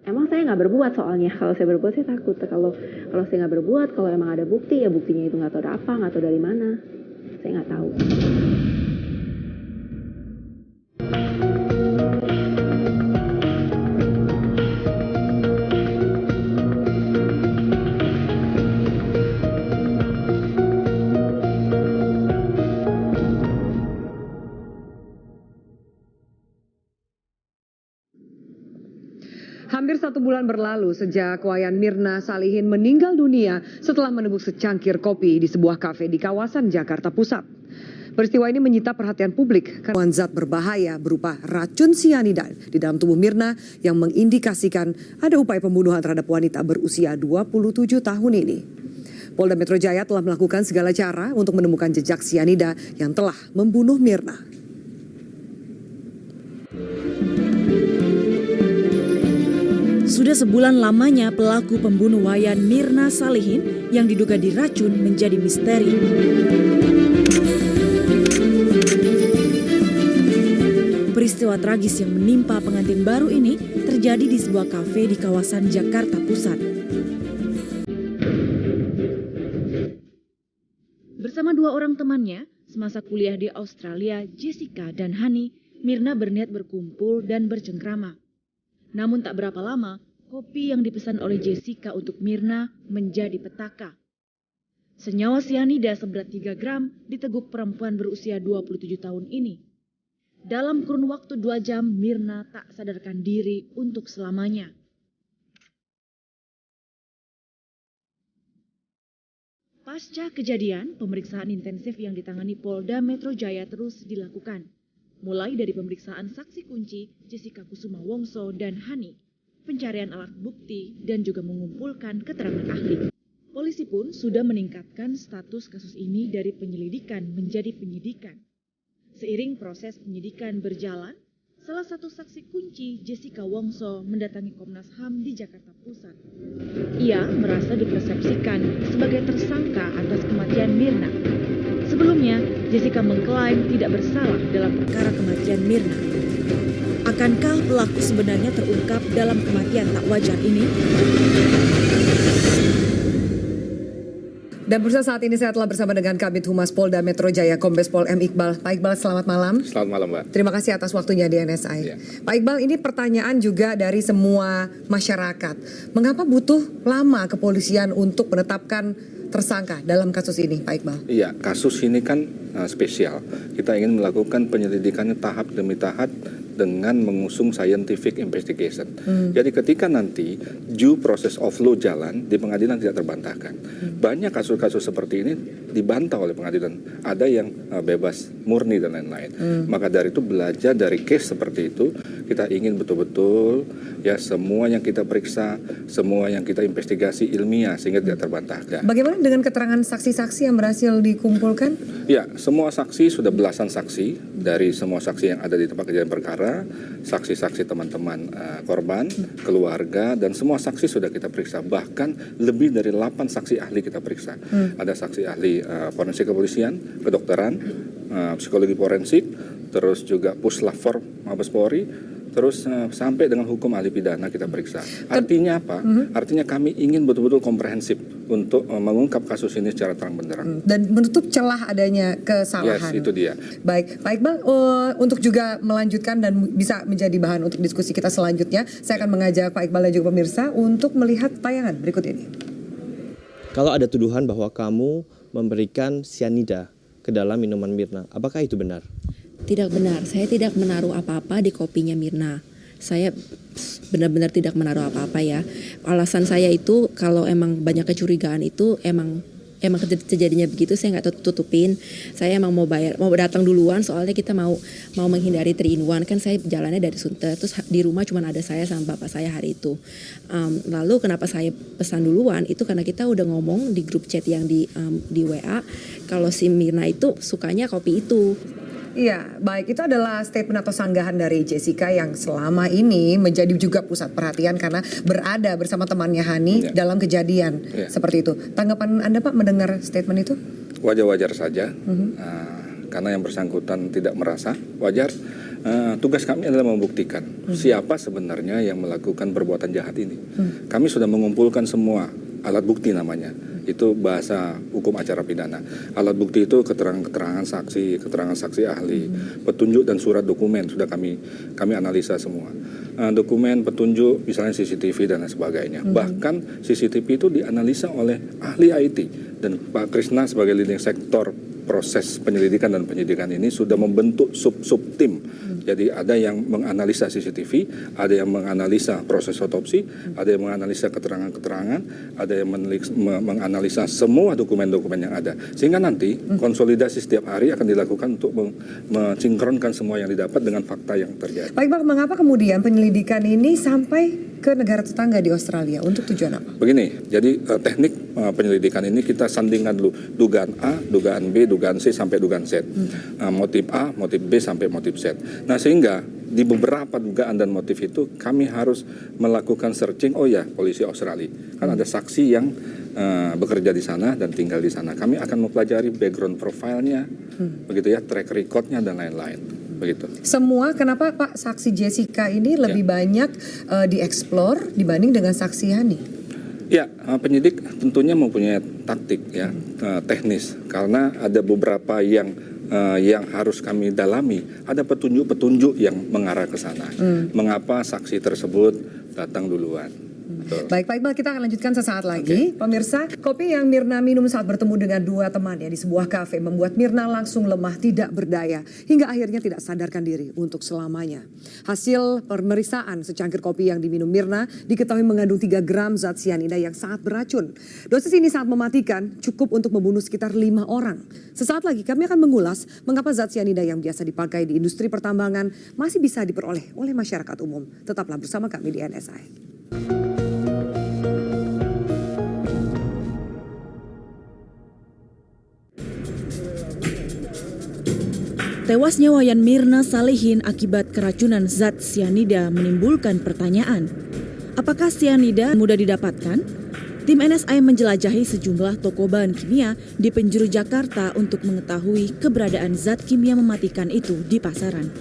Emang saya nggak berbuat soalnya. Kalau saya berbuat saya takut. Kalau saya nggak berbuat, kalau emang ada bukti ya buktinya itu nggak tahu ada apa, nggak tahu dari mana. Saya nggak tahu. Hampir 1 bulan berlalu sejak Wayan Mirna Salihin meninggal dunia setelah meneguk secangkir kopi di sebuah kafe di kawasan Jakarta Pusat. Peristiwa ini menyita perhatian publik karena zat berbahaya berupa racun sianida di dalam tubuh Mirna yang mengindikasikan ada upaya pembunuhan terhadap wanita berusia 27 tahun ini. Polda Metro Jaya telah melakukan segala cara untuk menemukan jejak sianida yang telah membunuh Mirna. Sudah sebulan lamanya pelaku pembunuh Wayan Mirna Salihin yang diduga diracun menjadi misteri. Peristiwa tragis yang menimpa pengantin baru ini terjadi di sebuah kafe di kawasan Jakarta Pusat. Bersama 2 orang temannya, semasa kuliah di Australia, Jessica dan Hani, Mirna berniat berkumpul dan bercengkrama. Namun tak berapa lama, kopi yang dipesan oleh Jessica untuk Mirna menjadi petaka. Senyawa sianida seberat 3 gram diteguk perempuan berusia 27 tahun ini. Dalam kurun waktu 2 jam, Mirna tak sadarkan diri untuk selamanya. Pasca kejadian, pemeriksaan intensif yang ditangani Polda Metro Jaya terus dilakukan. Mulai dari pemeriksaan saksi kunci Jessica Kusuma Wongso dan Hani, pencarian alat bukti, dan juga mengumpulkan keterangan ahli. Polisi pun sudah meningkatkan status kasus ini dari penyelidikan menjadi penyidikan. Seiring proses penyidikan berjalan, salah satu saksi kunci Jessica Wongso mendatangi Komnas HAM di Jakarta Pusat. Ia merasa dipersepsikan sebagai tersangka atas kematian Mirna. Sebelumnya, Jessica mengklaim tidak bersalah dalam perkara kematian Mirna. Akankah pelaku sebenarnya terungkap dalam kematian tak wajar ini? Dan pemirsa, saat ini saya telah bersama dengan Kabid Humas Polda Metro Jaya, Kombes Pol M. Iqbal. Pak Iqbal, selamat malam. Selamat malam, Mbak. Terima kasih atas waktunya di NSI. Ya. Pak Iqbal, ini pertanyaan juga dari semua masyarakat. Mengapa butuh lama kepolisian untuk menetapkan tersangka dalam kasus ini, Pak Iqbal? Iya, kasus ini kan spesial. Kita ingin melakukan penyelidikannya tahap demi tahap dengan mengusung scientific investigation. Jadi ketika nanti due process of law jalan, di pengadilan tidak terbantahkan. Banyak kasus-kasus seperti ini dibantah oleh pengadilan. Ada yang bebas murni dan lain-lain. Maka dari itu belajar dari case seperti itu, kita ingin betul-betul ya semua yang kita periksa, semua yang kita investigasi ilmiah sehingga tidak terbantahkan. Bagaimana dengan keterangan saksi-saksi yang berhasil dikumpulkan? Ya, semua saksi sudah belasan saksi dari semua saksi yang ada di tempat kejadian perkara, saksi-saksi teman-teman korban, keluarga, dan semua saksi sudah kita periksa. Bahkan lebih dari 8 saksi ahli kita periksa. Ada saksi ahli forensik kepolisian, kedokteran, psikologi forensik, terus juga Puslapfor Mabes Polri, terus sampai dengan hukum ahli pidana kita periksa. Artinya apa? Artinya kami ingin betul-betul komprehensif untuk mengungkap kasus ini secara terang benderang. Dan menutup celah adanya kesalahan. Yes, itu dia. Baik, Pak Iqbal, untuk juga melanjutkan dan bisa menjadi bahan untuk diskusi kita selanjutnya, saya akan mengajak Pak Iqbal dan juga pemirsa untuk melihat tayangan berikut ini. Kalau ada tuduhan bahwa kamu memberikan sianida ke dalam minuman Mirna, apakah itu benar? Tidak benar, saya tidak menaruh apa-apa di kopinya Mirna. Saya benar-benar tidak menaruh apa-apa ya. Alasan saya itu kalau emang banyak kecurigaan itu emang terjadinya begitu, saya nggak tutupin. Saya emang mau datang duluan soalnya kita mau menghindari 3-in-1 kan. Saya jalannya dari Sunter, terus di rumah cuma ada saya sama bapak saya hari itu. Lalu kenapa saya pesan duluan itu karena kita udah ngomong di grup chat yang di WA kalau si Mirna itu sukanya kopi itu. Iya, baik. Itu adalah statement atau sanggahan dari Jessica yang selama ini menjadi juga pusat perhatian karena berada bersama temannya Hani dalam kejadian seperti itu. Tanggapan Anda, Pak, mendengar statement itu? Wajar-wajar saja, karena yang bersangkutan tidak merasa wajar. tugas kami adalah membuktikan siapa sebenarnya yang melakukan perbuatan jahat ini. Kami sudah mengumpulkan semua alat bukti namanya. Itu bahasa hukum acara pidana. Alat bukti itu keterangan saksi ahli, petunjuk dan surat dokumen sudah kami analisa semua. Dokumen, petunjuk, misalnya CCTV dan lain sebagainya. Bahkan CCTV itu dianalisa oleh ahli IT dan Pak Krisna sebagai leading sektor proses penyelidikan dan penyidikan ini sudah membentuk sub tim. Jadi ada yang menganalisa CCTV, ada yang menganalisa proses otopsi, ada yang menganalisa keterangan-keterangan, ada yang menganalisa semua dokumen-dokumen yang ada. Sehingga nanti konsolidasi setiap hari akan dilakukan untuk mensinkronkan semua yang didapat dengan fakta yang terjadi. Baik Pak, mengapa kemudian penyelidikan ini sampai ke negara tetangga di Australia? Untuk tujuan apa? Begini, jadi teknik penyelidikan ini kita sandingkan dulu dugaan A, dugaan B, dugaan C sampai dugaan Z. Motif A, motif B sampai motif Z. Nah sehingga di beberapa dugaan dan motif itu kami harus melakukan searching. Oh ya, polisi Australia kan ada saksi yang bekerja di sana dan tinggal di sana. Kami akan mempelajari background profile-nya, begitu ya, track record-nya dan lain-lain. Begitu. Semua, kenapa Pak saksi Jessica ini lebih banyak dieksplor dibanding dengan saksi Yani? Ya, penyidik tentunya mempunyai taktik ya, teknis, karena ada beberapa yang harus kami dalami. Ada petunjuk-petunjuk yang mengarah ke sana. Mengapa saksi tersebut datang duluan? Baik Pak Iqbal, kita akan lanjutkan sesaat lagi. Pemirsa, kopi yang Mirna minum saat bertemu dengan dua temannya di sebuah kafe membuat Mirna langsung lemah, tidak berdaya, hingga akhirnya tidak sadarkan diri untuk selamanya. Hasil pemeriksaan secangkir kopi yang diminum Mirna diketahui mengandung 3 gram zat sianida yang sangat beracun. Dosis ini sangat mematikan, cukup untuk membunuh sekitar 5 orang. Sesaat lagi kami akan mengulas mengapa zat sianida yang biasa dipakai di industri pertambangan masih bisa diperoleh oleh masyarakat umum. Tetaplah bersama kami di NSI. Tewasnya Wayan Mirna Salihin akibat keracunan zat sianida menimbulkan pertanyaan. Apakah sianida mudah didapatkan? Tim NSI menjelajahi sejumlah toko bahan kimia di penjuru Jakarta untuk mengetahui keberadaan zat kimia mematikan itu di pasaran.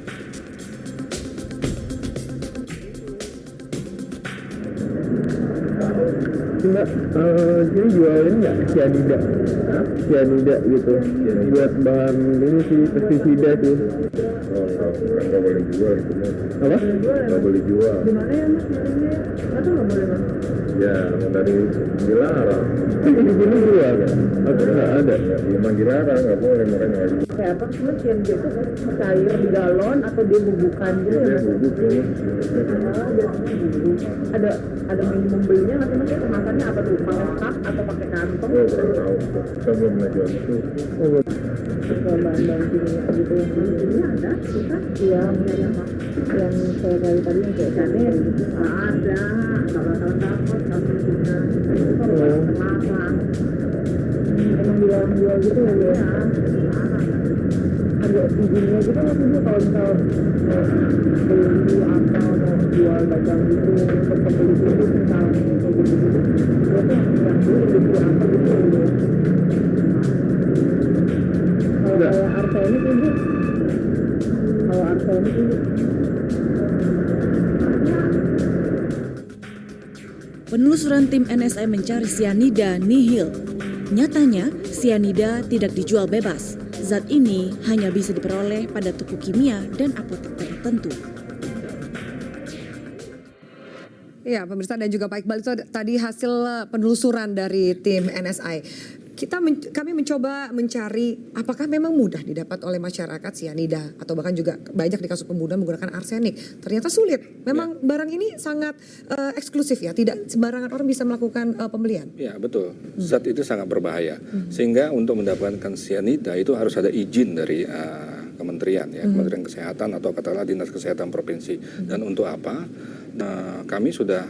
Mbak, sini jualin nggak sianida? Sianida gitu, buat bahan ini sih, pestisida sih. Nggak boleh jual itu mas. Apa? Nggak boleh jual. Gimana ya mas? Itu nggak boleh mas? Ya dari dilarang. Di sini jual ya? Atau nggak ada? Memang dilarang, nggak boleh makanya. Kayak apa sih mas, sianida itu cair di galon atau dia bubukan gitu ya mas? Bubuk ini. Biasanya bubuk. Ada minimum belinya nggak sih mas? Kemasannya apa tuh? Pakai cup atau pakai kantong? Oh belum tahu. Kita belum pernah jual itu. Kalau bahan-bahan kimia gitu yang ini ada, kita iya yang saya kali tadi yang kayak tadi gitu ada, kalau dapat kalau terlarang emang jual gitu ya, ada izinnya gitu nggak sih kalau misal beli atau mau jual dagang gitu untuk pembeli gitu misal kayak gitu dia tuh yang beli gitu apa gitu. Kalau kayak arsenik ibu, kalau arsenik ibu. Penelusuran tim NSI mencari sianida nihil. Nyatanya, sianida tidak dijual bebas. Zat ini hanya bisa diperoleh pada toko kimia dan apotek tertentu. Ya, pemirsa dan juga Pak Iqbal, itu tadi hasil penelusuran dari tim NSI. Kami mencoba mencari apakah memang mudah didapat oleh masyarakat sianida atau bahkan juga banyak di kasus pembunuhan menggunakan arsenik. Ternyata sulit. Memang barang ini sangat eksklusif ya, tidak sembarangan orang bisa melakukan pembelian. Ya betul, zat itu sangat berbahaya. Sehingga untuk mendapatkan sianida itu harus ada izin dari kementerian ya, Kementerian Kesehatan atau katakanlah Dinas Kesehatan Provinsi. Dan untuk apa? Nah, kami sudah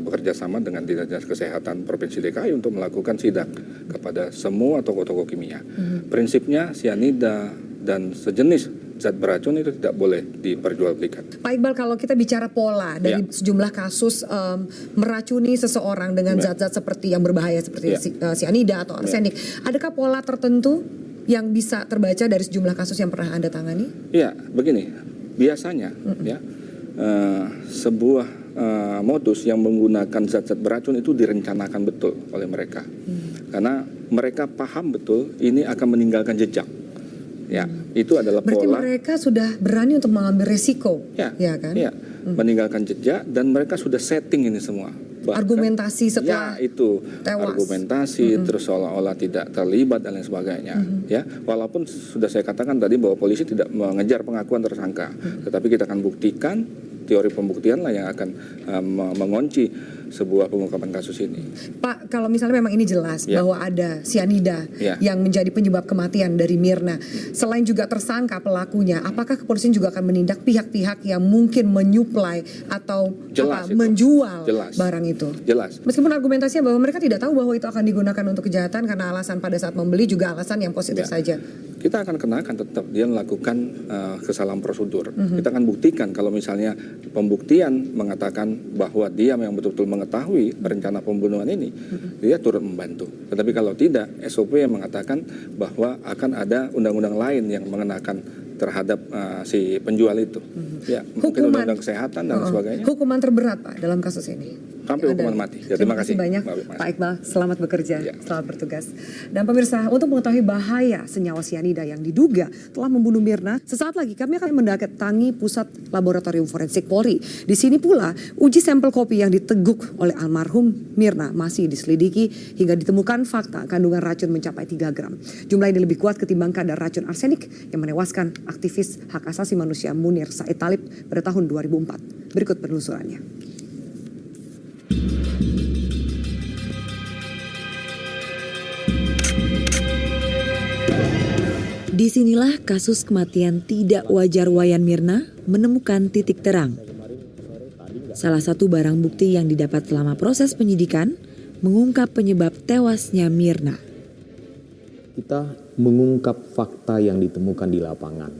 bekerja sama dengan Dinas Kesehatan Provinsi DKI untuk melakukan sidak kepada semua toko-toko kimia. Prinsipnya sianida dan sejenis zat beracun itu tidak boleh diperjualbelikan. Pak Iqbal, kalau kita bicara pola dari sejumlah kasus meracuni seseorang dengan zat-zat seperti yang berbahaya seperti sianida atau arsenik, adakah pola tertentu yang bisa terbaca dari sejumlah kasus yang pernah Anda tangani? Ya, begini. biasanya ya sebuah modus yang menggunakan zat-zat beracun itu direncanakan betul oleh mereka, karena mereka paham betul ini akan meninggalkan jejak. Ya, itu adalah Berarti pola. mereka sudah berani untuk mengambil resiko, ya kan? Ya, meninggalkan jejak, dan mereka sudah setting ini semua. Bahkan, argumentasi setelah ya itu tewas. Argumentasi terus seolah-olah tidak terlibat dan lain sebagainya. Ya, walaupun sudah saya katakan tadi bahwa polisi tidak mengejar pengakuan tersangka, tetapi kita akan buktikan, teori pembuktian lah yang akan mengunci sebuah pengungkapan kasus ini. Pak, kalau misalnya memang ini jelas bahwa ada sianida yang menjadi penyebab kematian dari Mirna, selain juga tersangka pelakunya, apakah kepolisian juga akan menindak pihak-pihak yang mungkin menyuplai atau menjual barang itu? Jelas. Meskipun argumentasinya bahwa mereka tidak tahu bahwa itu akan digunakan untuk kejahatan karena alasan pada saat membeli juga alasan yang positif saja. Kita akan kenakan tetap dia melakukan kesalahan prosedur. Kita akan buktikan kalau misalnya pembuktian mengatakan bahwa dia yang betul-betul mengetahui rencana pembunuhan ini, dia turut membantu. Tetapi kalau tidak, SOP yang mengatakan bahwa akan ada undang-undang lain yang mengenakan terhadap si penjual itu. Ya, mungkin undang-undang kesehatan dan sebagainya. Hukuman terberat Pak dalam kasus ini? Sampai hukuman mati. Ya, terima kasih banyak Pak Iqbal, selamat bekerja, selamat bertugas. Dan pemirsa, untuk mengetahui bahaya senyawa sianida yang diduga telah membunuh Mirna, sesaat lagi kami akan mendatangi Pusat Laboratorium Forensik Polri. Di sini pula uji sampel kopi yang diteguk oleh almarhum Mirna masih diselidiki hingga ditemukan fakta kandungan racun mencapai 3 gram. Jumlah ini lebih kuat ketimbang kadar racun arsenik yang menewaskan aktivis hak asasi manusia Munir Said Talib pada tahun 2004. Berikut penelusurannya. Disinilah kasus kematian tidak wajar Wayan Mirna menemukan titik terang. Salah satu barang bukti yang didapat selama proses penyidikan mengungkap penyebab tewasnya Mirna. Kita mengungkap fakta yang ditemukan di lapangan.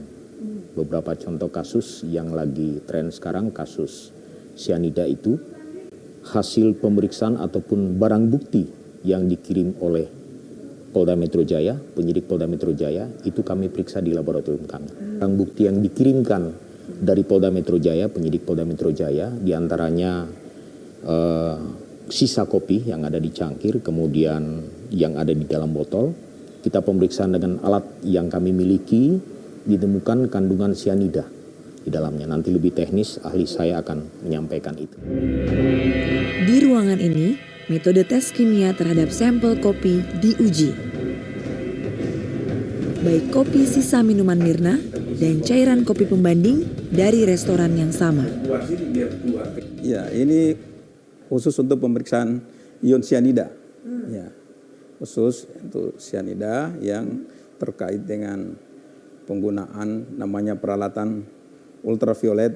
Beberapa contoh kasus yang lagi tren sekarang, kasus sianida itu, hasil pemeriksaan ataupun barang bukti yang dikirim oleh Polda Metro Jaya, penyidik Polda Metro Jaya, itu kami periksa di laboratorium kami. Barang bukti yang dikirimkan dari Polda Metro Jaya, penyidik Polda Metro Jaya, diantaranya sisa kopi yang ada di cangkir, kemudian yang ada di dalam botol. Kita pemeriksaan dengan alat yang kami miliki, ditemukan kandungan sianida di dalamnya. Nanti lebih teknis, ahli saya akan menyampaikan itu. Di ruangan ini, metode tes kimia terhadap sampel kopi diuji. Baik kopi sisa minuman Mirna dan cairan kopi pembanding dari restoran yang sama. Ya, ini khusus untuk pemeriksaan ion sianida. Ya, khusus untuk sianida yang terkait dengan penggunaan namanya peralatan ultraviolet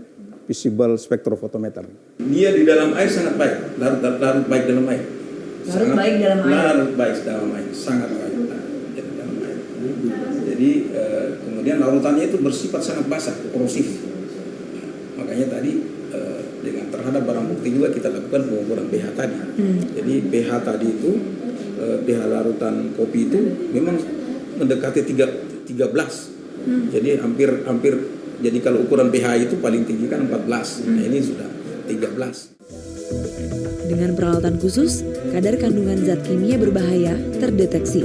visible spectrophotometer. Dia di dalam air sangat baik, larut baik dalam air. Larut baik dalam air. Larut baik dalam air, sangat baik dalam air. Jadi kemudian larutannya itu bersifat sangat basah, korosif. Makanya tadi dengan terhadap barang bukti juga kita lakukan pengukuran pH tadi. Jadi pH tadi itu pH larutan kopi itu memang mendekati 13. Jadi hampir jadi kalau ukuran pH itu paling tinggi kan 14. Nah, ini sudah 13. Dengan peralatan khusus, kadar kandungan zat kimia berbahaya terdeteksi.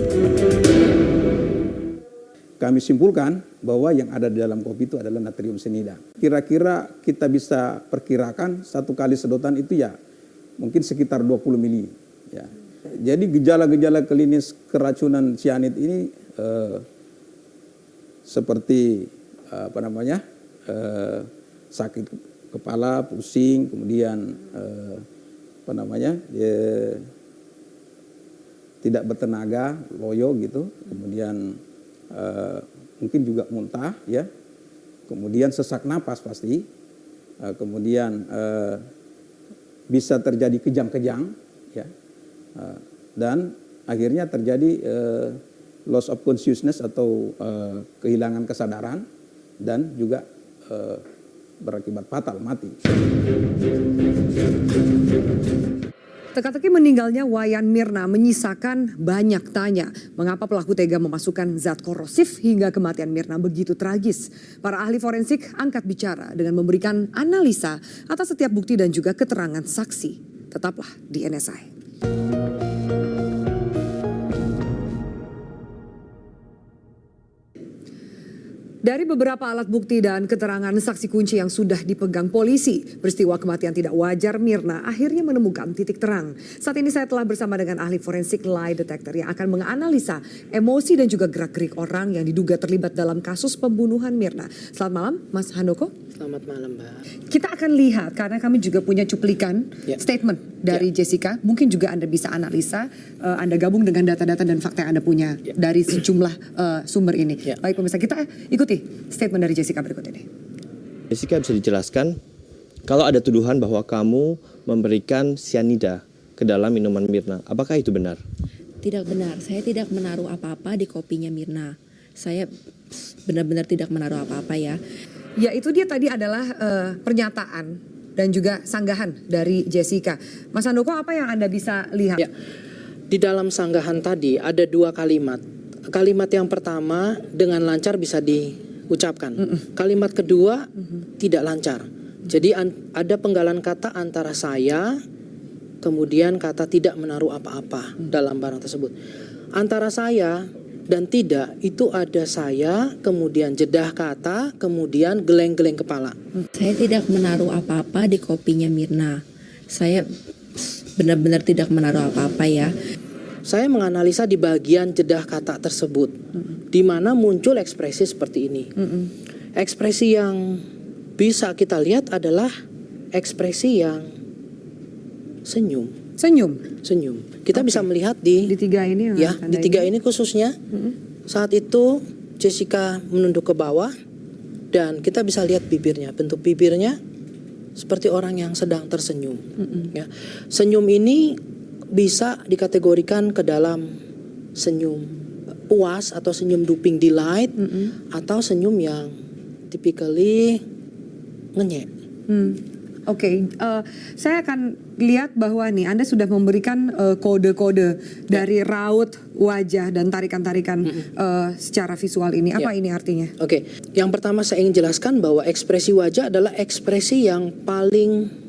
Kami simpulkan bahwa yang ada di dalam kopi itu adalah natrium sianida. Kira-kira kita bisa perkirakan satu kali sedotan itu ya mungkin sekitar 20 mili. Ya. Jadi gejala-gejala klinis keracunan sianid ini seperti sakit kepala, pusing, kemudian tidak bertenaga, loyo gitu, kemudian mungkin juga muntah, ya, kemudian sesak napas pasti, kemudian bisa terjadi kejang-kejang, ya, dan akhirnya terjadi loss of consciousness atau kehilangan kesadaran dan juga berakibat fatal mati. Teka-teki meninggalnya Wayan Mirna menyisakan banyak tanya. Mengapa pelaku tega memasukkan zat korosif hingga kematian Mirna begitu tragis? Para ahli forensik angkat bicara dengan memberikan analisa atas setiap bukti dan juga keterangan saksi. Tetaplah di NSI. Dari beberapa alat bukti dan keterangan saksi kunci yang sudah dipegang polisi, peristiwa kematian tidak wajar Mirna akhirnya menemukan titik terang. Saat ini saya telah bersama dengan ahli forensik lie detector yang akan menganalisa emosi dan juga gerak-gerik orang yang diduga terlibat dalam kasus pembunuhan Mirna. Selamat malam, Mas Handoko. Selamat malam, Mbak. Kita akan lihat, karena kami juga punya cuplikan statement dari Jessica. Mungkin juga Anda bisa analisa, Anda gabung dengan data-data dan fakta yang Anda punya dari sejumlah sumber ini. Baik pemirsa, kita ikuti statement dari Jessica berikut ini. Jessica, bisa dijelaskan kalau ada tuduhan bahwa kamu memberikan sianida ke dalam minuman Mirna, apakah itu benar? Tidak benar, saya tidak menaruh apa-apa di kopinya Mirna. Saya benar-benar tidak menaruh apa-apa ya. Ya, itu dia tadi adalah pernyataan dan juga sanggahan dari Jessica. Mas Handoko, apa yang Anda bisa lihat? Ya, di dalam sanggahan tadi ada dua kalimat. Kalimat yang pertama dengan lancar bisa diucapkan. Kalimat kedua tidak lancar. Jadi ada penggalan kata antara saya, kemudian kata tidak menaruh apa-apa dalam barang tersebut. Antara saya dan tidak itu ada saya, kemudian jedah kata, kemudian geleng-geleng kepala. Saya tidak menaruh apa-apa di kopinya Mirna. Saya benar-benar tidak menaruh apa-apa ya. Saya menganalisa di bagian jedah kata tersebut, di mana muncul ekspresi seperti ini. Ekspresi yang bisa kita lihat adalah ekspresi yang senyum. Senyum. Kita bisa melihat di tiga ini. Di tiga ini khususnya. Saat itu Jessica menunduk ke bawah dan kita bisa lihat bibirnya. Bentuk bibirnya seperti orang yang sedang tersenyum. Ya. Senyum ini bisa dikategorikan ke dalam senyum puas atau senyum duping delight atau senyum yang typically ngenyek. Oke, saya akan lihat bahwa nih Anda sudah memberikan kode-kode dari raut wajah dan tarikan-tarikan secara visual ini. Apa ini artinya? Oke, yang pertama saya ingin jelaskan bahwa ekspresi wajah adalah ekspresi yang paling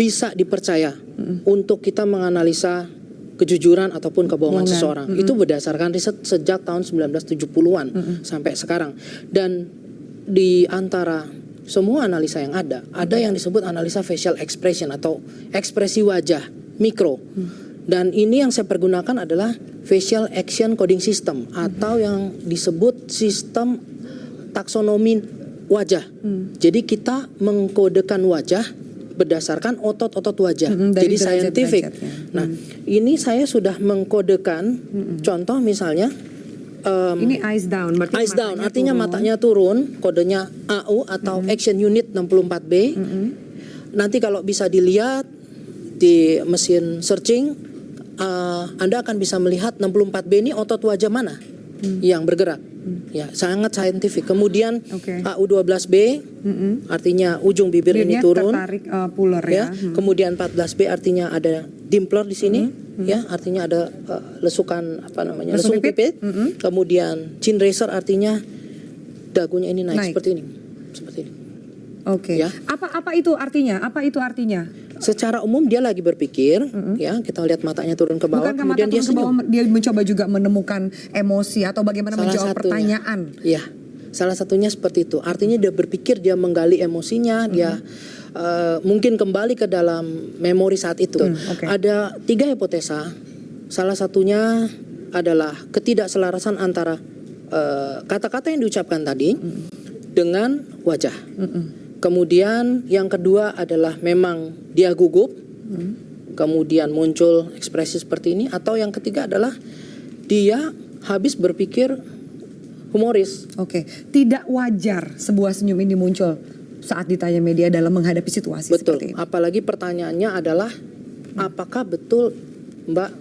bisa dipercaya untuk kita menganalisa kejujuran ataupun kebohongan seseorang. Itu berdasarkan riset sejak tahun 1970-an sampai sekarang. Dan di antara semua analisa yang ada yang disebut analisa facial expression atau ekspresi wajah mikro. Dan ini yang saya pergunakan adalah facial action coding system atau yang disebut sistem taksonomi wajah. Jadi kita mengkodekan wajah berdasarkan otot-otot wajah. Jadi scientific. Nah, ini saya sudah mengkodekan contoh misalnya ini eyes down, berarti eyes down artinya matanya turun, kodenya AU atau Action Unit 64B. Nanti kalau bisa dilihat di mesin searching, Anda akan bisa melihat 64B ini otot wajah mana yang bergerak. Ya, sangat scientific. Kemudian AU12B artinya ujung bibir ini turun, tertarik, puler ya. Kemudian 14B artinya ada dimpler di sini, ya, artinya ada lesukan lesung pipit. Kemudian chin raiser artinya dagunya ini naik. Seperti ini. Oke. Ya. Apa itu artinya? Apa itu artinya? Secara umum dia lagi berpikir, ya, kita lihat matanya turun ke bawah, kemudian dia senyum. Dia mencoba juga menemukan emosi atau bagaimana menjawab pertanyaan. Ya, salah satunya seperti itu. Artinya dia berpikir, dia menggali emosinya, dia mungkin kembali ke dalam memori saat itu. Ada 3 hipotesa. Salah satunya adalah ketidakselarasan antara kata-kata yang diucapkan tadi dengan wajah. Kemudian yang kedua adalah memang dia gugup, kemudian muncul ekspresi seperti ini. Atau yang ketiga adalah dia habis berpikir humoris. Tidak wajar sebuah senyum ini muncul saat ditanya media dalam menghadapi situasi seperti ini. Apalagi pertanyaannya adalah apakah betul Mbak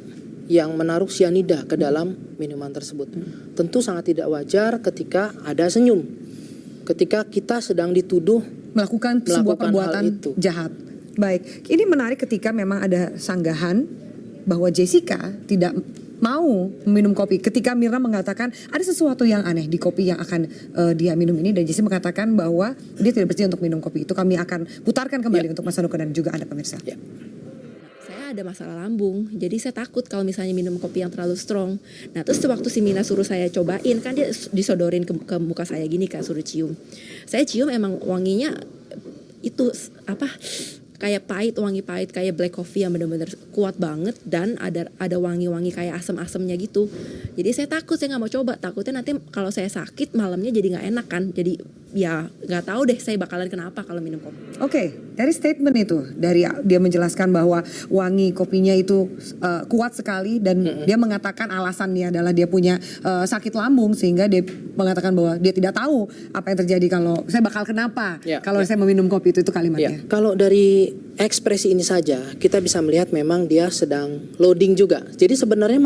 yang menaruh sianida ke dalam minuman tersebut. Tentu sangat tidak wajar ketika ada senyum. Ketika kita sedang dituduh melakukan sebuah perbuatan jahat. Baik, ini menarik ketika memang ada sanggahan bahwa Jessica tidak mau minum kopi. Ketika Mirna mengatakan ada sesuatu yang aneh di kopi yang akan dia minum ini, dan Jessica mengatakan bahwa dia tidak bersedia untuk minum kopi itu. Kami akan putarkan kembali untuk Mas Handoko dan juga Anda pemirsa. Saya ada masalah lambung, jadi saya takut kalau misalnya minum kopi yang terlalu strong. Nah terus waktu si Mina suruh saya cobain, kan dia disodorin ke muka saya gini kan, suruh cium. Saya cium emang wanginya itu apa? Kayak pahit, wangi pahit, kayak black coffee yang benar-benar kuat banget, dan ada wangi-wangi kayak asam-asamnya gitu. Jadi saya takut, saya nggak mau coba, takutnya nanti kalau saya sakit malamnya jadi nggak enak kan. Jadi ya nggak tahu deh saya bakalan kenapa kalau minum kopi. Oke, dari statement itu, dari dia menjelaskan bahwa wangi kopinya itu kuat sekali, dan dia mengatakan alasannya adalah dia punya sakit lambung, sehingga dia mengatakan bahwa dia tidak tahu apa yang terjadi kalau saya bakal kenapa kalau saya meminum kopi itu kalimatnya. Kalau dari ekspresi ini saja kita bisa melihat memang dia sedang loading juga. Jadi sebenarnya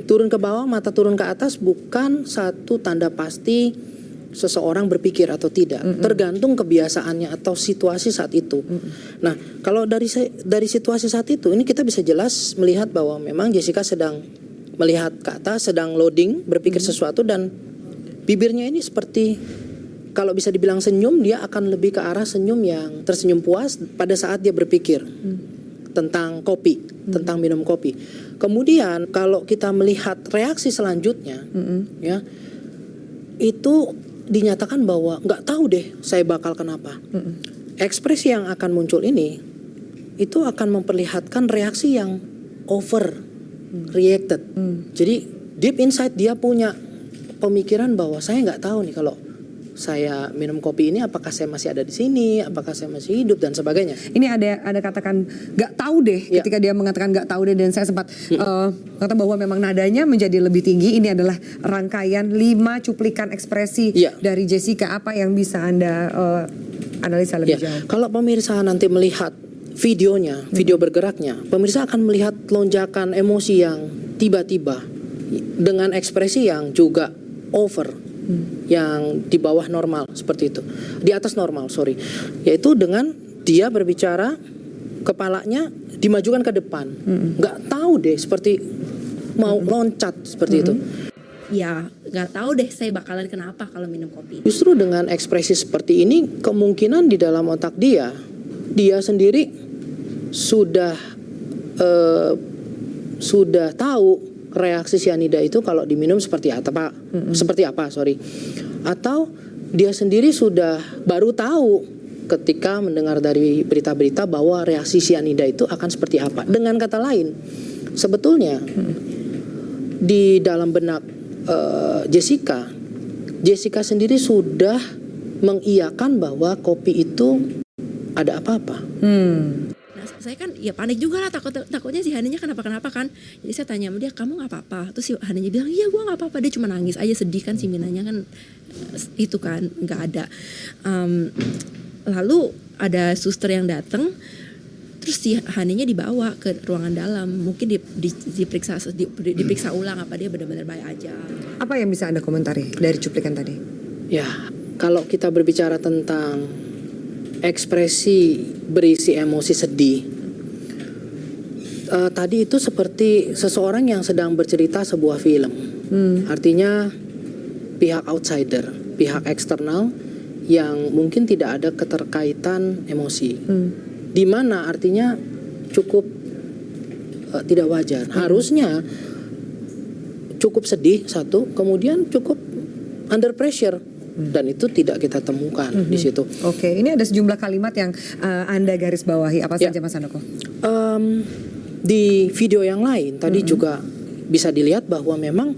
turun ke bawah, mata turun ke atas bukan satu tanda pasti seseorang berpikir atau tidak, tergantung kebiasaannya atau situasi saat itu. Nah, kalau dari situasi saat itu, ini kita bisa jelas melihat bahwa memang Jessica sedang melihat ke atas, sedang loading, berpikir sesuatu, dan bibirnya ini seperti kalau bisa dibilang senyum, dia akan lebih ke arah senyum yang tersenyum puas pada saat dia berpikir tentang kopi, tentang minum kopi. Kemudian kalau kita melihat reaksi selanjutnya, ya itu dinyatakan bahwa nggak tahu deh saya bakal kenapa. Ekspresi yang akan muncul ini itu akan memperlihatkan reaksi yang over reacted. Jadi deep inside dia punya pemikiran bahwa saya nggak tahu nih kalau saya minum kopi ini apakah saya masih ada di sini, apakah saya masih hidup dan sebagainya. Ini ada katakan nggak tahu deh ketika dia mengatakan nggak tahu deh, dan saya sempat kata bahwa memang nadanya menjadi lebih tinggi. Ini adalah rangkaian 5 cuplikan ekspresi dari Jessica. Apa yang bisa Anda analisa lebih jauh? Kalau pemirsa nanti melihat videonya, video bergeraknya, pemirsa akan melihat lonjakan emosi yang tiba-tiba dengan ekspresi yang juga over. Yang di bawah normal seperti itu, di atas normal yaitu dengan dia berbicara kepalanya dimajukan ke depan, nggak tahu deh seperti mau loncat seperti itu. Ya nggak tahu deh saya bakalan kenapa kalau minum kopi. Justru dengan ekspresi seperti ini kemungkinan di dalam otak dia sendiri sudah tahu reaksi sianida itu kalau diminum seperti apa, atau dia sendiri sudah baru tahu ketika mendengar dari berita-berita bahwa reaksi sianida itu akan seperti apa. Dengan kata lain, sebetulnya di dalam benak Jessica sendiri sudah mengiyakan bahwa kopi itu ada apa-apa. Saya kan ya panik juga lah, takutnya si Haninya kenapa kan. Jadi saya tanya sama dia, kamu nggak apa-apa? Terus si Haninya bilang, iya gue nggak apa-apa. Dia cuma nangis aja, sedih kan, si Minanya kan itu kan nggak ada. Lalu ada suster yang datang, terus si Haninya dibawa ke ruangan dalam, mungkin diperiksa ulang apa dia benar-benar baik aja. Apa yang bisa Anda komentari dari cuplikan tadi? Ya, kalau kita berbicara tentang ekspresi berisi emosi sedih, tadi itu seperti seseorang yang sedang bercerita sebuah film. Artinya pihak outsider, pihak eksternal yang mungkin tidak ada keterkaitan emosi, di mana artinya cukup tidak wajar. Harusnya cukup sedih satu, kemudian cukup under pressure. Dan itu tidak kita temukan di situ. Oke, ini ada sejumlah kalimat yang Anda garis bawahi. Apa saja Mas Handoko? Di video yang lain tadi juga bisa dilihat bahwa memang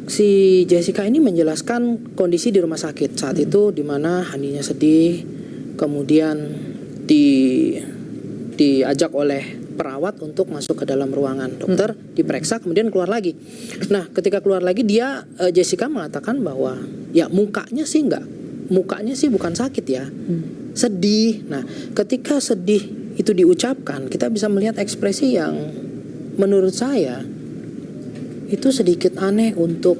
si Jessica ini menjelaskan kondisi di rumah sakit saat itu, di mana Haninya sedih, kemudian diajak oleh perawat untuk masuk ke dalam ruangan dokter, diperiksa, kemudian keluar lagi. Nah, ketika keluar lagi Jessica mengatakan bahwa ya mukanya sih bukan sakit ya, sedih. Nah, ketika sedih itu diucapkan, kita bisa melihat ekspresi yang menurut saya itu sedikit aneh untuk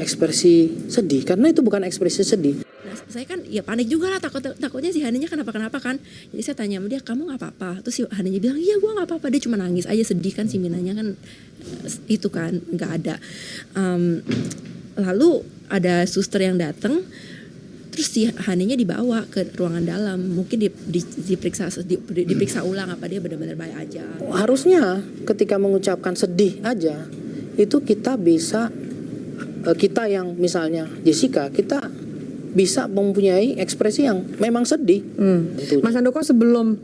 ekspresi sedih, karena itu bukan ekspresi sedih. Nah, saya kan ya panik juga lah, takutnya si Haninya kenapa kan. Jadi saya tanya sama dia, kamu nggak apa-apa? Terus si Haninya bilang, iya gue nggak apa-apa. Dia cuma nangis aja, sedih kan, si Mirnanya kan itu kan nggak ada. Lalu ada suster yang datang, terus si Haninya dibawa ke ruangan dalam, mungkin diperiksa ulang apa dia benar-benar baik aja. Harusnya ketika mengucapkan sedih aja itu kita bisa, kita yang misalnya Jessica, kita bisa mempunyai ekspresi yang memang sedih. Mas Handoko, sebelum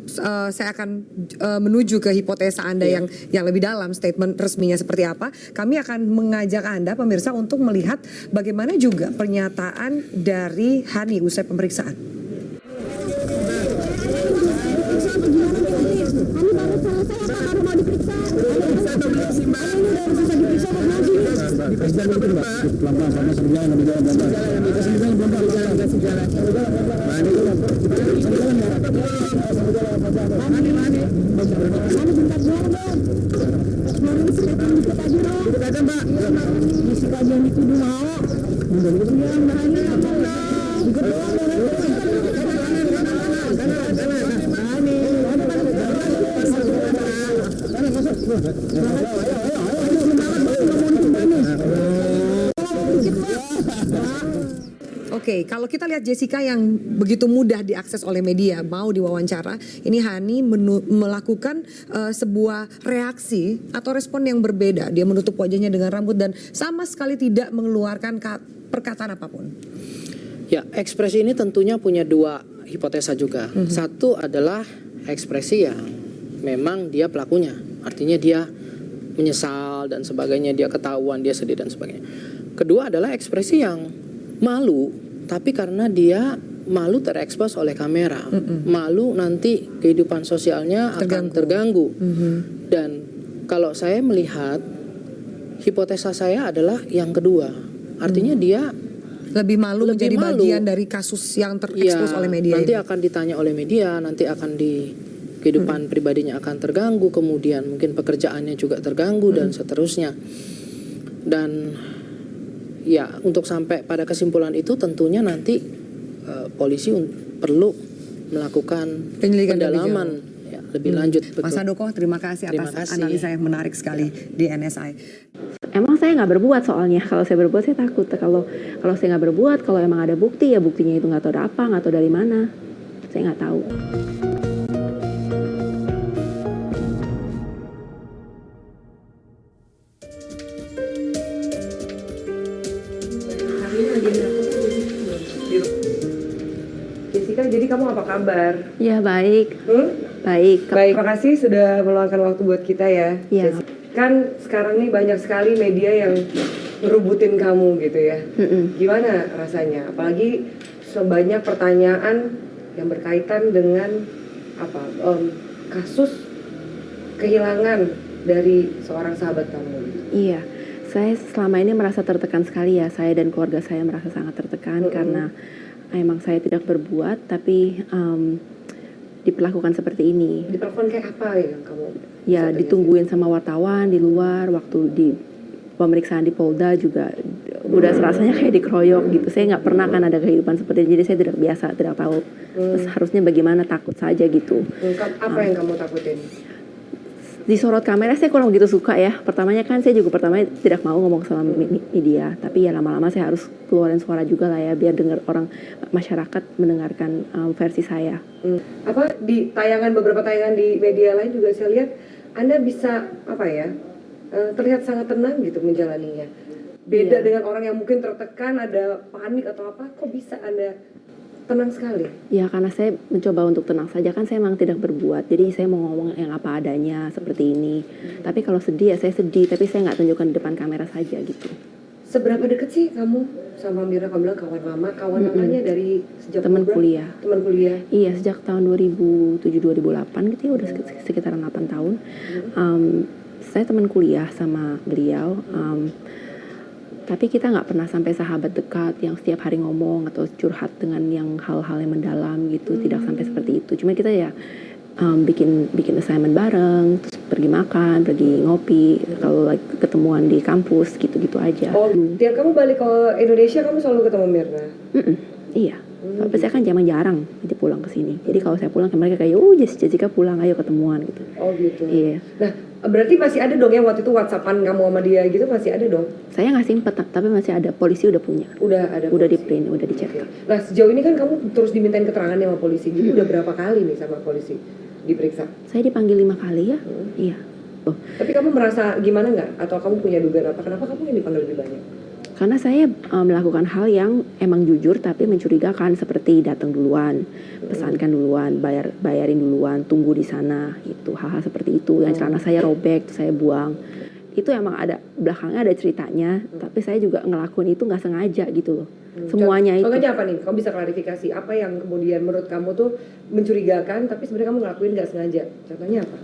saya akan menuju ke hipotesa Anda yang lebih dalam, statement resminya seperti apa, kami akan mengajak Anda pemirsa untuk melihat bagaimana juga pernyataan dari Hani usai pemeriksaan. Oke, kalau kita lihat Jessica yang begitu mudah diakses oleh media, mau diwawancara, ini Hani melakukan sebuah reaksi atau respon yang berbeda. Dia menutup wajahnya dengan rambut dan sama sekali tidak mengeluarkan perkataan apapun. Ya, ekspresi ini tentunya punya dua hipotesa juga. Satu adalah ekspresi yang memang dia pelakunya, artinya dia menyesal dan sebagainya, dia ketahuan, dia sedih dan sebagainya. Kedua adalah ekspresi yang malu, tapi karena dia malu terekspos oleh kamera, malu nanti kehidupan sosialnya akan terganggu. Dan kalau saya melihat, hipotesa saya adalah yang kedua, artinya dia lebih malu menjadi bagian dari kasus yang terekspos oleh media. Nanti akan ditanya oleh media, nanti akan di kehidupan pribadinya akan terganggu, kemudian mungkin pekerjaannya juga terganggu dan seterusnya. Dan ya, untuk sampai pada kesimpulan itu tentunya nanti polisi perlu melakukan pendalaman lebih lanjut. Mas Handoko, terima kasih atas analisa yang menarik sekali di NSI. Emang saya nggak berbuat soalnya. Kalau saya berbuat saya takut. Kalau saya nggak berbuat, kalau emang ada bukti ya buktinya itu nggak tahu ada apa, nggak tahu dari mana. Saya nggak tahu. Jessica, jadi kamu apa kabar? Ya baik. Baik. Baik. Terima kasih sudah meluangkan waktu buat kita ya. Iya. Kan sekarang nih banyak sekali media yang ngerubutin kamu gitu ya. Gimana rasanya? Apalagi sebanyak pertanyaan yang berkaitan dengan kasus kehilangan dari seorang sahabat kamu. Iya. Saya selama ini merasa tertekan sekali ya. Saya dan keluarga saya merasa sangat tertekan karena emang saya tidak berbuat, tapi diperlakukan seperti ini. Diperlakukan kayak apa ya kamu? Ya ditungguin sama wartawan di luar, waktu di pemeriksaan di Polda juga udah rasanya kayak dikeroyok gitu. Saya nggak pernah kan ada kehidupan seperti ini, jadi saya tidak biasa, tidak tahu. Terus harusnya bagaimana, takut saja gitu. Apa yang kamu takutin? Disorot kamera saya kurang begitu suka ya. Pertamanya kan saya juga tidak mau ngomong sama media, tapi ya lama-lama saya harus keluarin suara juga lah ya, biar dengar orang masyarakat mendengarkan versi saya. Di beberapa tayangan di media lain juga saya lihat Anda bisa terlihat sangat tenang gitu menjalaninya. Beda dengan orang yang mungkin tertekan, ada panik atau apa, kok bisa Anda tenang sekali? Ya karena saya mencoba untuk tenang saja, kan saya memang tidak berbuat, jadi saya mau ngomong yang apa adanya seperti ini. Tapi kalau sedih ya saya sedih, tapi saya nggak tunjukkan di depan kamera saja gitu. Seberapa dekat sih kamu sama Mirna? Kamu bilang kawan lama, kawan lamanya dari sejak teman kuliah. Teman kuliah. Iya, sejak tahun 2007-2008 gitu ya, udah sekitaran 8 tahun. Saya teman kuliah sama beliau. Tapi kita nggak pernah sampai sahabat dekat yang setiap hari ngomong atau curhat dengan yang hal-hal yang mendalam gitu. Tidak sampai seperti itu. Cuma kita ya bikin assignment bareng, terus pergi makan, pergi ngopi, kalau ketemuan di kampus gitu-gitu aja. Tiap kamu balik ke Indonesia kamu selalu ketemu Mirna? Iya. Tapi saya kan jarang aja pulang ke sini. Jadi kalau saya pulang ke mereka kayak, oh Jessica pulang, ayo ketemuan gitu. Oh gitu. Iya. Nah, berarti masih ada dong ya waktu itu WhatsAppan kamu sama dia gitu, masih ada dong? Saya nggak simpen, tapi masih ada. Polisi udah punya. Udah ada. Udah di print, udah dicetak. Nah, sejauh ini kan kamu terus dimintain keterangan sama polisi. Jadi udah berapa kali nih sama polisi diperiksa? Saya dipanggil 5 kali ya. Iya. Oh. Tapi kamu merasa gimana nggak? Atau kamu punya dugaan apa? Kenapa kamu yang dipanggil lebih banyak? Karena saya melakukan hal yang emang jujur tapi mencurigakan, seperti datang duluan, pesankan duluan, bayarin duluan, tunggu di sana, itu hal-hal seperti itu. Yang celana saya robek, saya buang. Itu emang ada belakangnya ada ceritanya, tapi saya juga ngelakuin itu nggak sengaja gitu loh. Semuanya itu. Contohnya apa nih? Kamu bisa klarifikasi apa yang kemudian menurut kamu tuh mencurigakan tapi sebenarnya kamu ngelakuin nggak sengaja? Contohnya apa?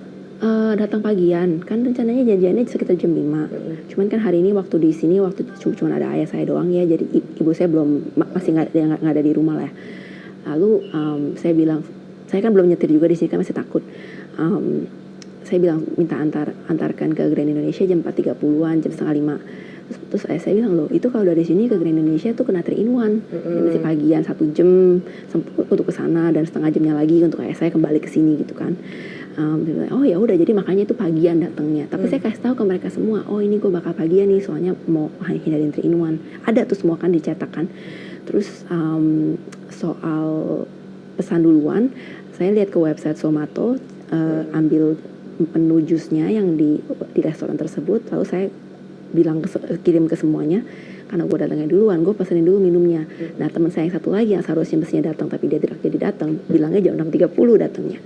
Datang pagian, kan rencananya janjiannya sekitar jam 5. Cuman kan hari ini waktu di sini cuma ada ayah saya doang ya, jadi ibu saya masih nggak ada di rumah lah. Lalu saya bilang, saya kan belum nyetir juga di sini kan masih takut. Saya bilang minta antarkan ke Grand Indonesia jam 4.30-an, jam 4:30. Terus saya bilang, loh itu kalau dari sini ke Grand Indonesia tuh kena 3-in-1. Masih pagian 1 jam untuk ke sana dan setengah jamnya lagi untuk ayah saya kembali ke sini gitu kan. Oh ya udah, jadi makanya itu pagian datangnya. Tapi saya kasih tahu ke mereka semua, oh ini gue bakal pagian nih, soalnya mau hindarin 3-in-1. Ada tuh semua kan dicetak kan. Terus soal pesan duluan, saya lihat ke website Zomato, ambil menu jusnya yang di restoran tersebut, lalu saya bilang kirim ke semuanya. Karena gue datangnya duluan, gue pesenin dulu minumnya. Nah teman saya yang satu lagi yang seharusnya mestinya datang tapi dia tidak jadi datang, bilangnya jam 6.30 datangnya.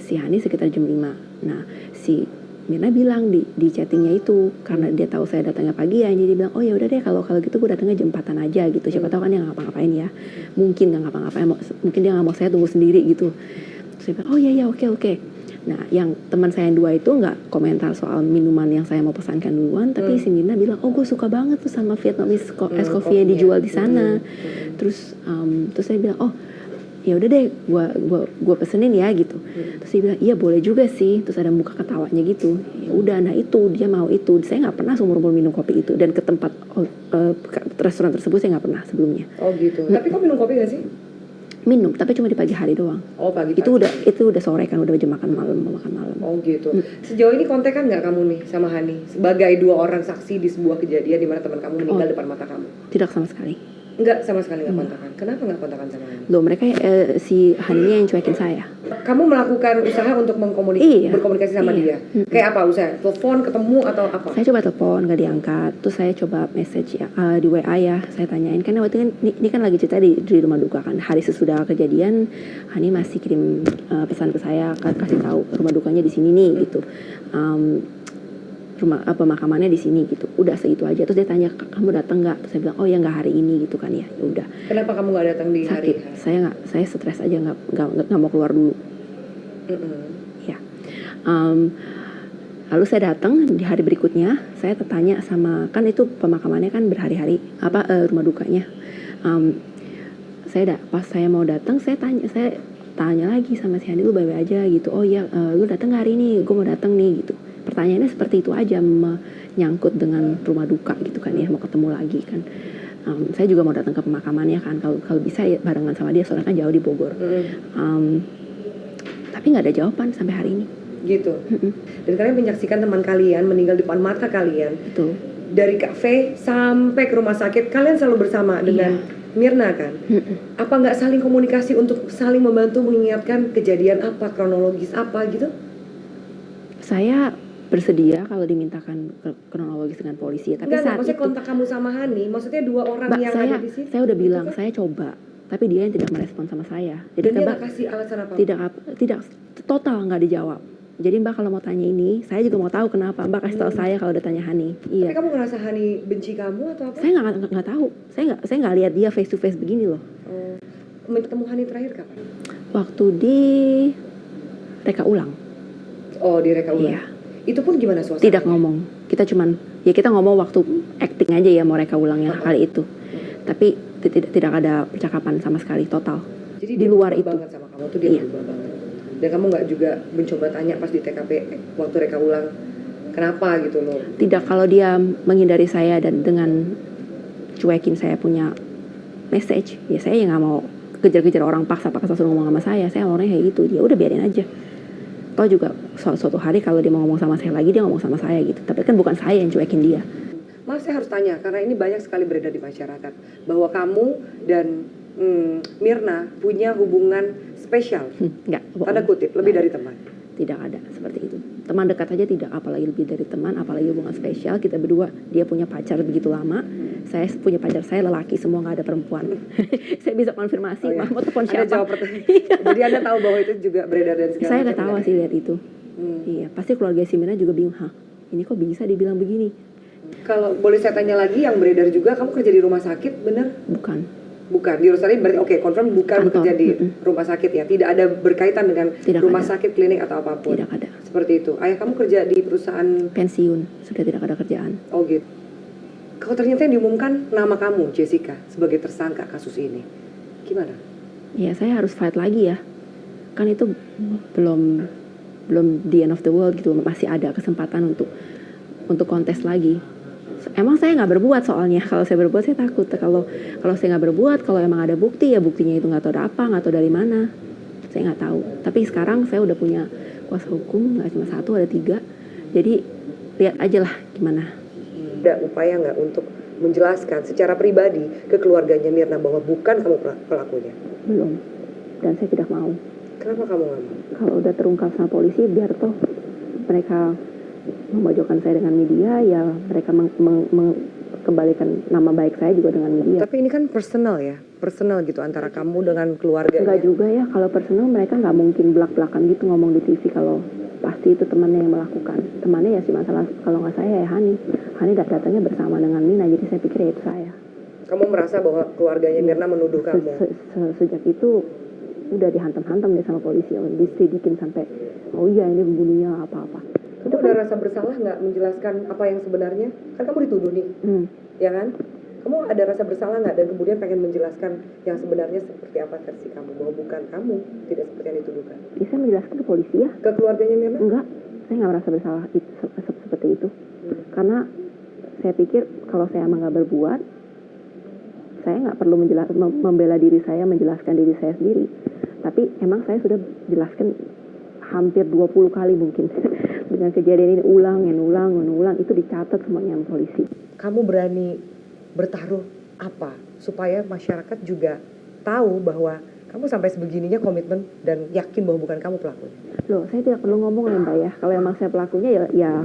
Si Hani sekitar jam 5. Nah si Mirna bilang di chattingnya itu, karena dia tahu saya datangnya pagi ya, jadi dia bilang, oh ya udah deh kalau gitu gue datangnya jam 4-an aja gitu. Siapa tahu kan dia nggak ngapa-ngapain ya, mungkin nggak ngapa-ngapain, mungkin dia nggak mau saya tunggu sendiri gitu. Terus dia bilang, oh iya oke. Nah, yang teman saya yang 2 itu nggak komentar soal minuman yang saya mau pesankan duluan, tapi si Mirna bilang, oh gue suka banget tuh sama Vietnamese ice coffee yang dijual di sana. Terus saya bilang, oh ya udah deh, gue pesenin ya gitu. Terus dia bilang, iya boleh juga sih. Terus ada muka ketawanya gitu. Ya udah, nah itu dia mau itu. Saya nggak pernah seumur-umur minum kopi itu, dan ke tempat restoran tersebut saya nggak pernah sebelumnya. Oh gitu. Tapi kau minum kopi nggak sih? Minum, tapi cuma di pagi hari doang. Oh pagi. Itu udah sore kan, udah jam makan malam. Oh gitu. Sejauh ini kontekan nggak kamu nih sama Hani sebagai 2 orang saksi di sebuah kejadian di mana teman kamu meninggal depan mata kamu? Tidak sama sekali. Enggak sama sekali nggak kontakan. Kenapa nggak kontakan sama Hani? Loh mereka si Hani yang cuekin saya. Kamu melakukan usaha untuk berkomunikasi sama dia. Kayak apa usaha? Telepon, ketemu atau apa? Saya coba telepon nggak diangkat. Terus saya coba message di WA ya. Saya tanyain kan waktu ini kan lagi cerita di rumah duka kan. Hari sesudah kejadian Hani masih kirim pesan ke saya, kasih tahu rumah dukanya di sini nih gitu. Rumah pemakamannya di sini gitu. Udah segitu aja. Terus dia tanya, kamu datang nggak? Terus saya bilang, oh ya nggak hari ini gitu kan ya. Ya udah. Kenapa kamu nggak datang di hari? Saya stres aja, nggak mau keluar dulu. Ya. Lalu saya datang di hari berikutnya. Saya tanya sama, kan itu pemakamannya kan berhari-hari rumah dukanya. Pas saya mau datang, saya tanya lagi sama si Hani, lu baik-baik aja gitu. Oh iya, lu datang hari ini? Gue mau datang nih gitu. Pertanyaannya seperti itu aja, menyangkut dengan rumah duka gitu kan ya, mau ketemu lagi kan. Saya juga mau datang ke pemakamannya kan, kalau bisa ya barengan sama dia, soalnya kan jauh di Bogor. Tapi nggak ada jawaban sampai hari ini. Gitu. Dan kalian menyaksikan teman kalian meninggal di depan mata kalian. Betul. Dari kafe sampai ke rumah sakit, kalian selalu bersama dengan Mirna kan? Apa nggak saling komunikasi untuk saling membantu mengingatkan kejadian apa, kronologis apa gitu? Saya bersedia kalau dimintakan kronologis dengan polisi. Tapi enggak, saat maksudnya itu kontak kamu sama Hani, maksudnya 2 orang yang ada di sini. Saya udah bilang, saya coba, tapi dia yang tidak merespon sama saya. Jadi dan dia nggak kasih alasan apa? Tidak total nggak dijawab. Jadi Mbak kalau mau tanya ini, saya juga mau tahu kenapa. Mbak kasih tahu saya kalau udah tanya Hani. Iya. Tapi kamu ngerasa Hani benci kamu atau apa? Saya nggak tahu. Saya nggak lihat dia face to face begini loh. Ketemu Hani terakhir kapan? Waktu di reka ulang. Oh di reka ulang. Iya. Itu pun gimana suasana? Tidak ngomong. Kita ngomong waktu acting aja ya, mau reka ulangnya kali itu. Tapi tidak ada percakapan sama sekali, total. Jadi di luar itu. Banget sama kamu tuh dia berubah banget. Dan kamu nggak juga mencoba tanya pas di TKP waktu reka ulang kenapa gitu loh? Tidak, kalau dia menghindari saya dan dengan cuekin saya punya message, ya saya nggak mau kejar-kejar orang paksa-paksa suruh ngomong sama saya orangnya kayak gitu, ya udah biarin aja. Toh juga suatu hari kalau dia mau ngomong sama saya lagi, dia ngomong sama saya gitu, tapi kan bukan saya yang cuekin dia. Mas, saya harus tanya karena ini banyak sekali beredar di masyarakat bahwa kamu dan Mirna punya hubungan spesial. Enggak, Tanda kutip, lebih dari teman. Tidak ada seperti itu. Teman dekat aja tidak, apalagi lebih dari teman, apalagi hubungan spesial. Kita berdua, dia punya pacar begitu lama, saya punya pacar, saya lelaki semua, nggak ada perempuan. Saya bisa konfirmasi, mau telepon siapa? Ada jawab pertanyaan. Jadi Anda tahu bahwa itu juga beredar dan segala Saya macam, nggak tahu enggak? sih lihat itu. Iya, pasti keluarga si Mirna juga bingung, hah ini kok bisa dibilang begini? Kalau boleh saya tanya lagi, yang beredar juga kamu kerja di rumah sakit, benar? Bukan. Bukan, di Rosari berarti oke, confirm bukan Kantor. bekerja di rumah sakit ya. Tidak ada berkaitan dengan rumah sakit, klinik atau apapun. Tidak ada. Seperti itu. Ayah kamu kerja di perusahaan Pensiun, sudah tidak ada kerjaan. Oh gitu. Kalau ternyata yang diumumkan nama kamu, Jessica, sebagai tersangka kasus ini, gimana? Ya saya harus fight lagi ya. Kan itu belum the end of the world gitu, masih ada kesempatan untuk kontes lagi. Emang saya nggak berbuat soalnya, kalau saya berbuat saya takut. Kalau saya nggak berbuat, kalau emang ada bukti ya buktinya itu nggak tahu ada apa, nggak tahu dari mana, saya nggak tahu. Tapi sekarang saya udah punya kuasa hukum, nggak cuma satu, ada 3. Jadi lihat aja lah gimana. Ada upaya nggak untuk menjelaskan secara pribadi ke keluarganya Mirna bahwa bukan kamu pelakunya? Belum, dan saya tidak mau. Kenapa kamu nggak mau? Kalau udah terungkap sama polisi, biar toh mereka memojokkan saya dengan media, ya mereka mengembalikan nama baik saya juga dengan media. Tapi ini kan personal ya, personal gitu antara kamu dengan keluarganya. Enggak juga ya, kalau personal mereka nggak mungkin belak-belakan gitu ngomong di TV kalau pasti itu temannya yang melakukan. Temannya ya sih masalah, kalau nggak saya ya Hani datanya bersama dengan Mina, jadi saya pikir ya itu saya. Kamu merasa bahwa keluarganya Mirna menuduh kamu? Sejak itu udah dihantam-hantam deh sama polisi, diselidikin sampai oh iya ini pembunuhnya apa-apa. Kamu ada rasa bersalah nggak menjelaskan apa yang sebenarnya? Kan kamu dituduh nih, ya kan? Kamu ada rasa bersalah nggak dan kemudian pengen menjelaskan yang sebenarnya seperti apa versi kamu, bahwa bukan kamu, tidak seperti yang dituduhkan? Ya saya menjelaskan ke polisi ya. Ke keluarganya Mirna? Enggak, saya nggak merasa bersalah seperti itu. Karena saya pikir kalau saya emang nggak berbuat, saya nggak perlu membela diri saya, menjelaskan diri saya sendiri. Tapi emang saya sudah jelaskan hampir 20 kali mungkin. Dengan kejadian ini ulang, itu dicatat semuanya sama polisi. Kamu berani bertaruh apa supaya masyarakat juga tahu bahwa kamu sampai sebegininya komitmen dan yakin bahwa bukan kamu pelakunya? Loh, saya tidak perlu ngomong ya Mbak ya. Kalau emang saya pelakunya ya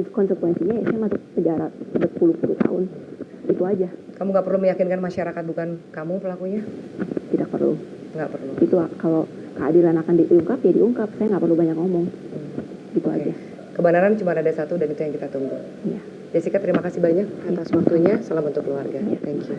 konsekuensinya ya saya masuk penjara berpuluh-puluh tahun. Itu aja. Kamu nggak perlu meyakinkan masyarakat bukan kamu pelakunya? Tidak perlu. Nggak perlu. Itu kalau keadilan akan diungkap ya diungkap. Saya nggak perlu banyak ngomong. Gitu aja. Kebenaran cuma ada satu dan itu yang kita tunggu. Iya. Jessica, terima kasih banyak atas waktunya. Salam untuk keluarga. Thank you.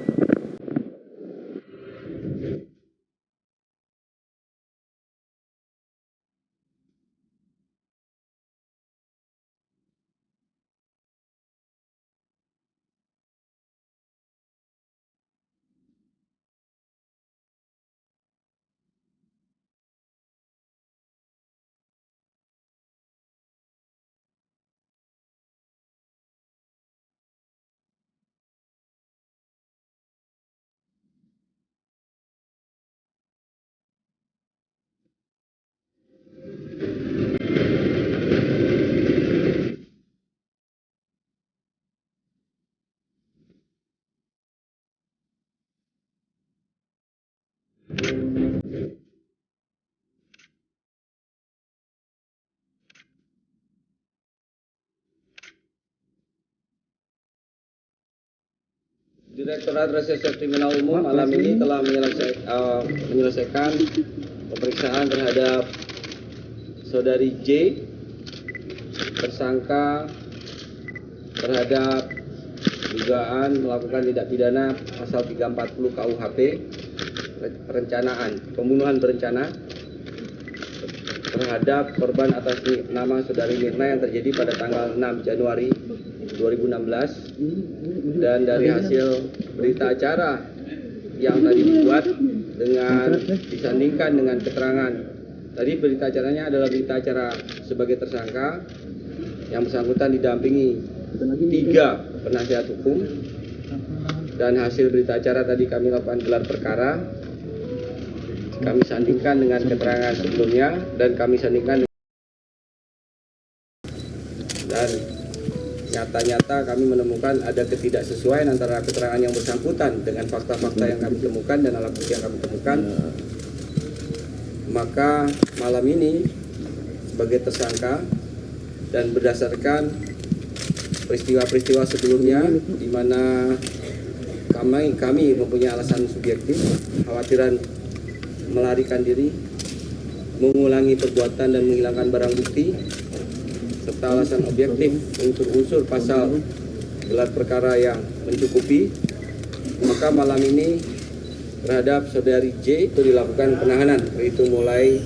Direktorat Reserse Kriminal Umum malam ini telah menyelesaikan pemeriksaan terhadap saudari J, tersangka terhadap dugaan melakukan tindak pidana pasal 340 KUHP, perencanaan, pembunuhan berencana terhadap korban atas nama saudari Mirna yang terjadi pada tanggal 6 Januari 2016. Dan dari hasil berita acara yang tadi dibuat dengan disandingkan dengan keterangan tadi, berita acaranya adalah berita acara sebagai tersangka yang bersangkutan didampingi 3 penasihat hukum, dan hasil berita acara tadi kami lakukan gelar perkara kami sandingkan dengan keterangan sebelumnya dan kami sandingkan dan nyata-nyata kami menemukan ada ketidaksesuaian antara keterangan yang bersangkutan dengan fakta-fakta yang kami temukan dan alat bukti yang kami temukan. Maka malam ini sebagai tersangka dan berdasarkan peristiwa-peristiwa sebelumnya di mana kami mempunyai alasan subjektif, khawatiran melarikan diri, mengulangi perbuatan dan menghilangkan barang bukti, serta alasan objektif unsur-unsur pasal gelar perkara yang mencukupi, maka malam ini terhadap saudari J itu dilakukan penahanan, itu mulai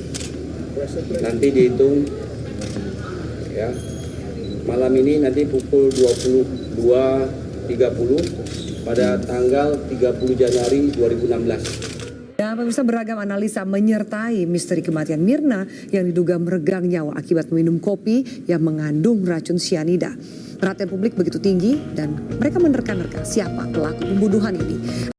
nanti dihitung ya malam ini nanti pukul 22.30 pada tanggal 30 Januari 2016. Dan pemirsa, beragam analisa menyertai misteri kematian Mirna yang diduga meregang nyawa akibat meminum kopi yang mengandung racun sianida. Perhatian publik begitu tinggi dan mereka menerka-nerka siapa pelaku pembunuhan ini.